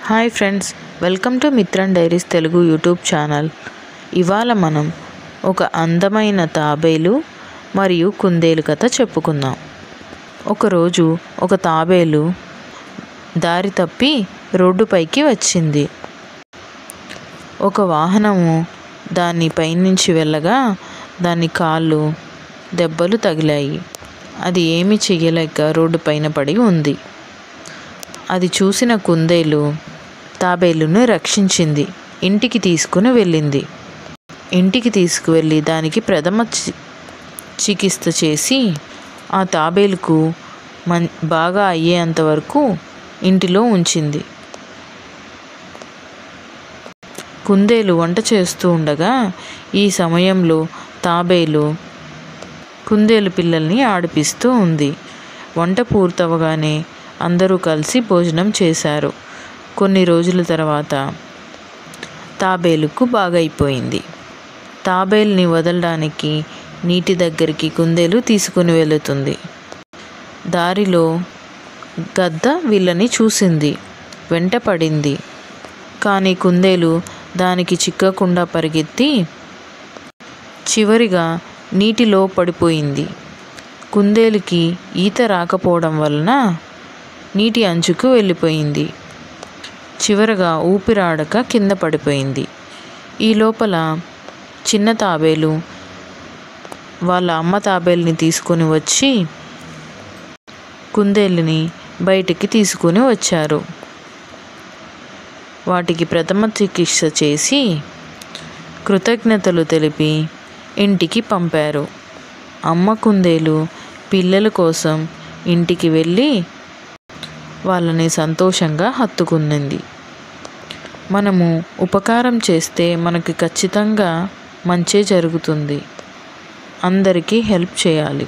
Hi friends, welcome to Mithran diaries Telugu YouTube channel. ఇవాళ మనం ఒక అందమైన తాబేలు మరియు కుందేలు కథ చెప్పుకుందాం. ఒకరోజు ఒక తాబేలు దారి తప్పి రోడ్డుపైకి వచ్చింది. ఒక వాహనము దాని పైనుంచి వెళ్ళగా దాని కాళ్ళు దెబ్బలు తగిలాయి. అది ఏమీ చెయ్యలేక రోడ్డు పైన పడి ఉంది. అది చూసిన కుందేలు తాబేలును రక్షించింది. ఇంటికి తీసుకుని వెళ్ళింది. ఇంటికి తీసుకువెళ్ళి దానికి ప్రథమ చికిత్స చేసి ఆ తాబేలుకు బాగా అయ్యేంత వరకు ఇంటిలో ఉంచింది. కుందేలు వంట చేస్తూ ఉండగా ఈ సమయంలో తాబేలు కుందేలు పిల్లల్ని ఆడిపిస్తూ ఉంది. వంట పూర్తవగానే అందరూ కలిసి భోజనం చేశారు. కొన్ని రోజుల తర్వాత తాబేలుకు బాగైపోయింది. తాబేలుని వదలడానికి నీటి దగ్గరికి కుందేలు తీసుకుని వెళుతుంది. దారిలో గద్ద వీళ్ళని చూసింది, వెంట పడింది. కానీ కుందేలు దానికి చిక్కకుండా పరిగెత్తి చివరిగా నీటిలో పడిపోయింది. కుందేలుకి ఈత రాకపోవడం వలన నీటి అంచుకు వెళ్ళిపోయింది. చివరగా ఊపిరాడక కింద పడిపోయింది. ఈ లోపల చిన్న తాబేలు వాళ్ళ అమ్మ తాబేలుని తీసుకొని వచ్చి కుందేలుని బయటికి తీసుకొని వచ్చారు. వాటికి ప్రథమ చికిత్స చేసి కృతజ్ఞతలు తెలిపి ఇంటికి పంపారు. అమ్మ కుందేలు పిల్లల కోసం ఇంటికి వెళ్ళి వాళ్ళని సంతోషంగా హత్తుకునింది. మనము ఉపకారం చేస్తే మనకి ఖచ్చితంగా మంచే జరుగుతుంది. అందరికీ హెల్ప్ చేయాలి.